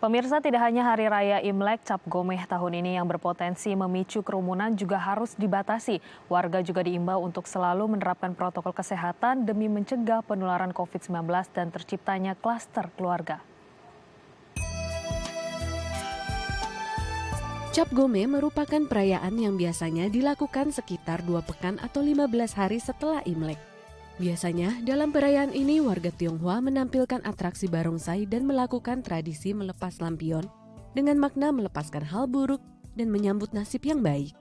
Pemirsa, tidak hanya Hari Raya Imlek, Cap Gomeh tahun ini yang berpotensi memicu kerumunan juga harus dibatasi. Warga juga diimbau untuk selalu menerapkan protokol kesehatan demi mencegah penularan COVID-19 dan terciptanya klaster keluarga. Cap Gomeh merupakan perayaan yang biasanya dilakukan sekitar 2 pekan atau 15 hari setelah Imlek. Biasanya dalam perayaan ini warga Tionghoa menampilkan atraksi barongsai dan melakukan tradisi melepas lampion dengan makna melepaskan hal buruk dan menyambut nasib yang baik.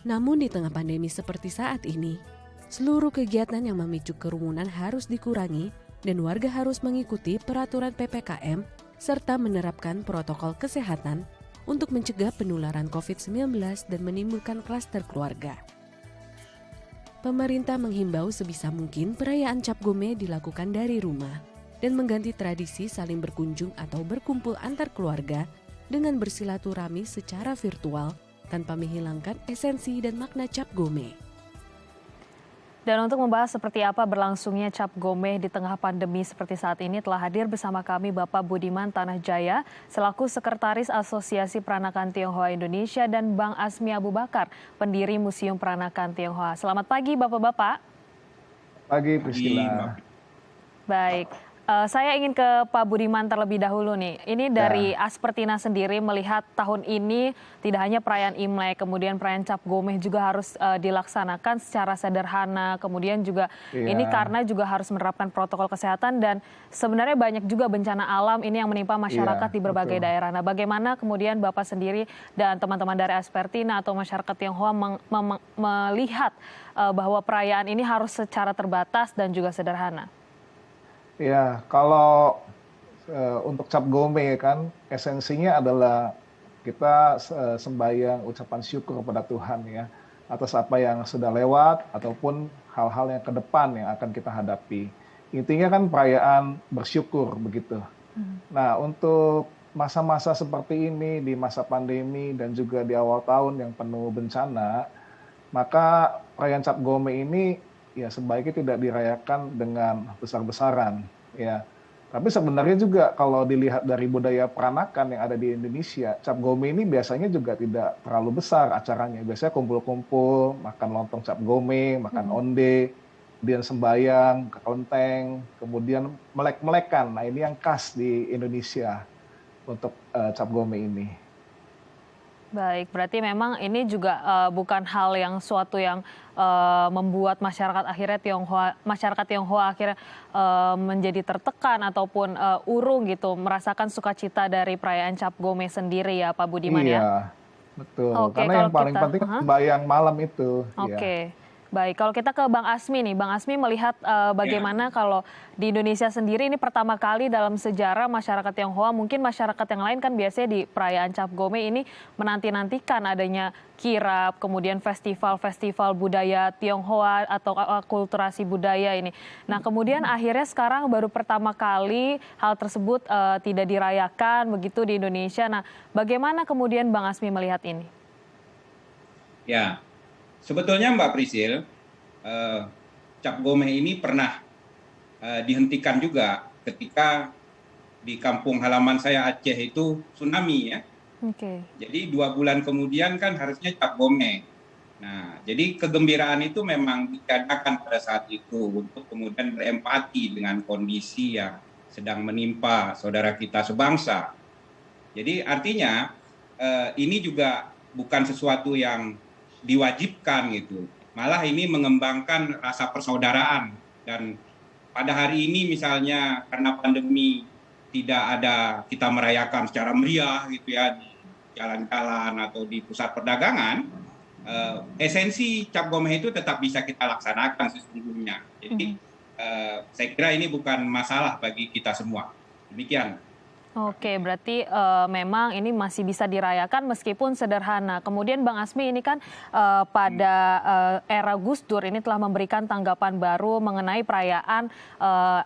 Namun di tengah pandemi seperti saat ini, seluruh kegiatan yang memicu kerumunan harus dikurangi dan warga harus mengikuti peraturan PPKM serta menerapkan protokol kesehatan untuk mencegah penularan COVID-19 dan menimbulkan klaster keluarga. Pemerintah menghimbau sebisa mungkin perayaan Cap Gomeh dilakukan dari rumah dan mengganti tradisi saling berkunjung atau berkumpul antar keluarga dengan bersilaturahmi secara virtual tanpa menghilangkan esensi dan makna Cap Gomeh. Dan untuk membahas seperti apa berlangsungnya Cap Gomeh di tengah pandemi seperti saat ini telah hadir bersama kami Bapak Budiman Tanah Jaya selaku Sekretaris Asosiasi Peranakan Tionghoa Indonesia dan Bang Asmi Abu Bakar, pendiri Museum Peranakan Tionghoa. Selamat pagi Bapak-Bapak. Pagi Priscila. Baik. Saya ingin ke Pak Budiman terlebih dahulu nih. Ini dari Aspertina sendiri melihat tahun ini tidak hanya perayaan Imlek, kemudian perayaan Cap Gomeh juga harus dilaksanakan secara sederhana. Kemudian juga ini karena juga harus menerapkan protokol kesehatan dan sebenarnya banyak juga bencana alam ini yang menimpa masyarakat di berbagai daerah. Nah, bagaimana kemudian Bapak sendiri dan teman-teman dari Aspertina atau masyarakat Tionghoa melihat bahwa perayaan ini harus secara terbatas dan juga sederhana? Ya, kalau untuk Cap Gomeh kan esensinya adalah kita sembahyang ucapan syukur kepada Tuhan ya atas apa yang sudah lewat ataupun hal-hal yang ke depan yang akan kita hadapi. Intinya kan perayaan bersyukur begitu. Nah, untuk masa-masa seperti ini di masa pandemi dan juga di awal tahun yang penuh bencana, maka perayaan Cap Gomeh ini ya sebaiknya tidak dirayakan dengan besar-besaran ya. Tapi sebenarnya juga kalau dilihat dari budaya peranakan yang ada di Indonesia, Cap Gomeh ini biasanya juga tidak terlalu besar acaranya. Biasanya kumpul-kumpul, makan lontong Cap Gomeh, makan onde, kemudian sembayang ke kelenteng, kemudian melek-melekan. Nah, ini yang khas di Indonesia untuk Cap Gomeh ini. Baik, berarti memang ini juga bukan hal yang suatu yang membuat masyarakat Tionghoa akhirnya menjadi tertekan ataupun urung gitu, merasakan sukacita dari perayaan Cap Gomeh sendiri ya Pak Budiman ya? Iya, betul. Oke, Karena yang paling penting sembahyang malam itu. Oke. Baik, kalau kita ke Bang Asmi nih, Bang Asmi melihat bagaimana kalau di Indonesia sendiri ini pertama kali dalam sejarah masyarakat Tionghoa, mungkin masyarakat yang lain kan biasanya di perayaan Cap Gomeh ini menanti-nantikan adanya kirap, kemudian festival-festival budaya Tionghoa atau akulturasi budaya ini. Nah, kemudian akhirnya sekarang baru pertama kali hal tersebut tidak dirayakan begitu di Indonesia. Nah, bagaimana kemudian Bang Asmi melihat ini? Ya. Sebetulnya Mbak Prisil, Cap Gomeh ini pernah dihentikan juga ketika di kampung halaman saya Aceh itu tsunami ya. Jadi 2 bulan kemudian kan harusnya Cap Gomeh. Nah, jadi kegembiraan itu memang ditiadakan pada saat itu untuk kemudian berempati dengan kondisi yang sedang menimpa saudara kita sebangsa. Jadi artinya ini juga bukan sesuatu yang diwajibkan gitu, malah ini mengembangkan rasa persaudaraan. Dan pada hari ini misalnya karena pandemi tidak ada kita merayakan secara meriah gitu ya di jalan-jalan atau di pusat perdagangan, esensi Cap Gomeh itu tetap bisa kita laksanakan sesungguhnya. Jadi saya kira ini bukan masalah bagi kita semua. Demikian. Oke, berarti memang ini masih bisa dirayakan meskipun sederhana. Kemudian Bang Asmi ini kan pada era Gus Dur ini telah memberikan tanggapan baru mengenai perayaan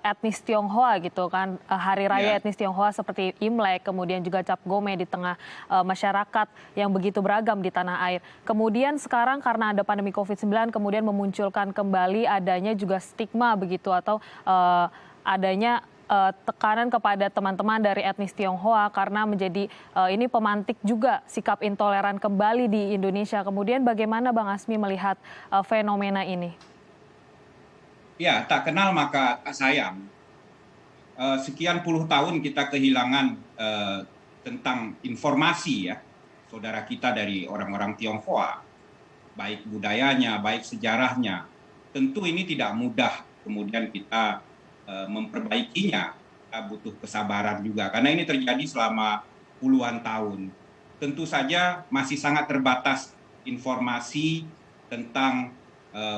etnis Tionghoa gitu kan. Hari Raya etnis Tionghoa seperti Imlek, kemudian juga Cap Gomeh di tengah masyarakat yang begitu beragam di tanah air. Kemudian sekarang karena ada pandemi COVID-19 kemudian memunculkan kembali adanya juga stigma begitu atau adanya tekanan kepada teman-teman dari etnis Tionghoa karena menjadi ini pemantik juga sikap intoleran kembali di Indonesia. Kemudian bagaimana Bang Azmi melihat fenomena ini? Ya, tak kenal maka tak sayang. Sekian puluh tahun kita kehilangan tentang informasi ya, saudara kita dari orang-orang Tionghoa, baik budayanya, baik sejarahnya. Tentu ini tidak mudah kemudian kita memperbaikinya. Kita butuh kesabaran juga, karena ini terjadi selama puluhan tahun. Tentu saja masih sangat terbatas informasi tentang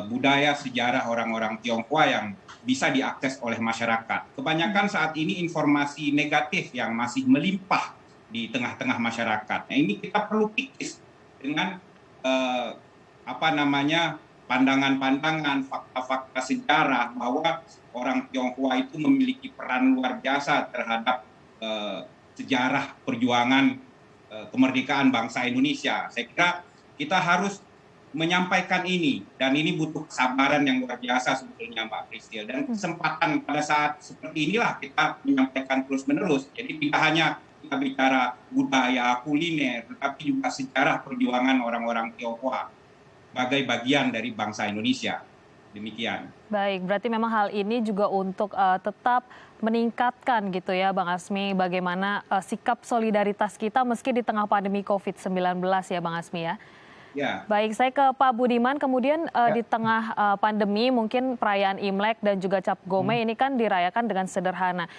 budaya sejarah orang-orang Tionghoa yang bisa diakses oleh masyarakat. Kebanyakan saat ini informasi negatif yang masih melimpah di tengah-tengah masyarakat. Nah, ini kita perlu kikis dengan pandangan-pandangan, fakta-fakta sejarah bahwa orang Tionghoa itu memiliki peran luar biasa terhadap sejarah perjuangan kemerdekaan bangsa Indonesia. Saya kira kita harus menyampaikan ini, dan ini butuh kesabaran yang luar biasa sebetulnya Mbak Priscil, dan kesempatan pada saat seperti inilah kita menyampaikan terus-menerus. Jadi tidak hanya kita bicara budaya, kuliner, tetapi juga sejarah perjuangan orang-orang Tionghoa sebagai bagian dari bangsa Indonesia. Demikian. Baik, berarti memang hal ini juga untuk tetap meningkatkan gitu ya Bang Azmi, bagaimana sikap solidaritas kita meski di tengah pandemi COVID-19 ya Bang Azmi ya. Ya. Baik, saya ke Pak Budiman. Kemudian di tengah pandemi mungkin perayaan Imlek dan juga Cap Gomeh ini kan dirayakan dengan sederhana.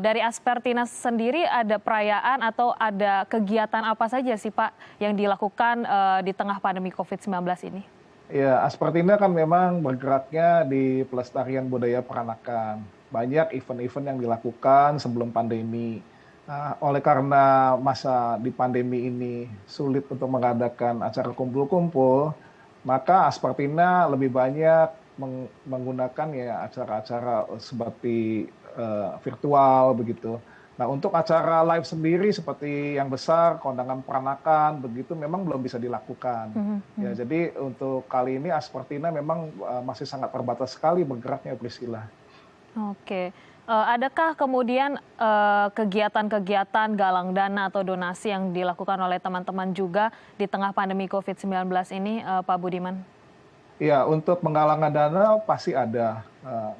Dari Aspertinas sendiri ada perayaan atau ada kegiatan apa saja sih Pak yang dilakukan di tengah pandemi COVID-19 ini? Ya, Aspertina kan memang bergeraknya di pelestarian budaya peranakan. Banyak event-event yang dilakukan sebelum pandemi. Nah, oleh karena masa di pandemi ini sulit untuk mengadakan acara kumpul-kumpul, maka Aspertina lebih banyak menggunakan ya acara-acara seperti virtual begitu. Nah, untuk acara live sendiri seperti yang besar, kondangan peranakan begitu memang belum bisa dilakukan. Ya, jadi untuk kali ini Aspertina memang masih sangat terbatas sekali bergeraknya, Priscilla. Oke. Adakah kemudian kegiatan-kegiatan galang dana atau donasi yang dilakukan oleh teman-teman juga di tengah pandemi COVID-19 ini, Pak Budiman? Ya, untuk menggalang dana pasti ada.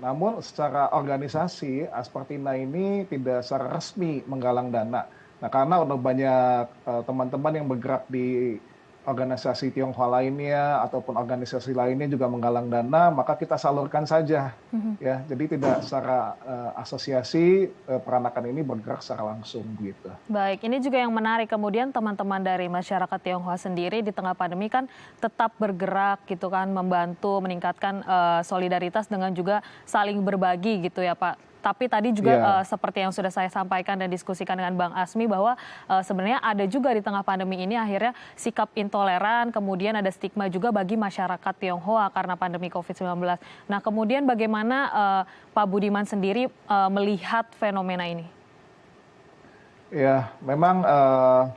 Namun secara organisasi, Aspertina ini tidak secara resmi menggalang dana. Nah, karena udah banyak teman-teman yang bergerak di organisasi Tionghoa lainnya ataupun organisasi lainnya juga menggalang dana, maka kita salurkan saja. Ya, jadi tidak secara asosiasi peranakan ini bergerak secara langsung gitu. Baik, ini juga yang menarik kemudian teman-teman dari masyarakat Tionghoa sendiri di tengah pandemi kan tetap bergerak gitu kan, membantu meningkatkan solidaritas dengan juga saling berbagi gitu ya Pak. Tapi tadi juga seperti yang sudah saya sampaikan dan diskusikan dengan Bang Azmi bahwa sebenarnya ada juga di tengah pandemi ini akhirnya sikap intoleran, kemudian ada stigma juga bagi masyarakat Tionghoa karena pandemi COVID-19. Nah, kemudian bagaimana Pak Budiman sendiri melihat fenomena ini? Ya, memang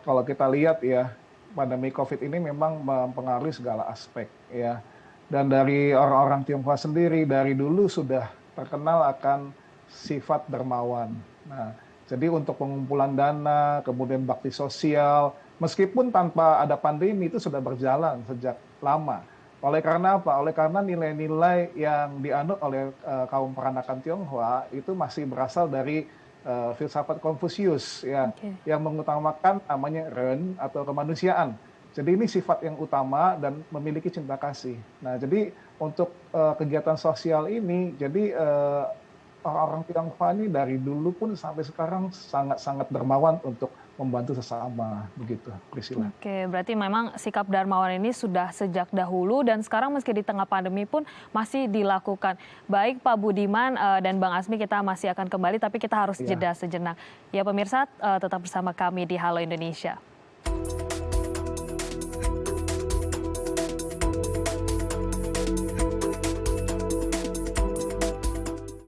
kalau kita lihat ya, pandemi COVID ini memang mempengaruhi segala aspek ya. Dan dari orang-orang Tionghoa sendiri dari dulu sudah terkenal akan sifat dermawan. Nah, jadi untuk pengumpulan dana, kemudian bakti sosial, meskipun tanpa ada pandemi itu sudah berjalan sejak lama. Oleh karena apa? Oleh karena nilai-nilai yang dianut oleh kaum peranakan Tionghoa itu masih berasal dari filsafat Konfusius ya, yang mengutamakan namanya Ren atau kemanusiaan. Jadi ini sifat yang utama dan memiliki cinta kasih. Nah, jadi untuk kegiatan sosial ini, jadi orang-orang Tionghoa ini dari dulu pun sampai sekarang sangat-sangat dermawan untuk membantu sesama, begitu, Priscilla. Oke, berarti memang sikap dermawan ini sudah sejak dahulu dan sekarang meski di tengah pandemi pun masih dilakukan. Baik Pak Budiman dan Bang Azmi, kita masih akan kembali tapi kita harus jeda sejenak. Ya pemirsa, tetap bersama kami di Halo Indonesia.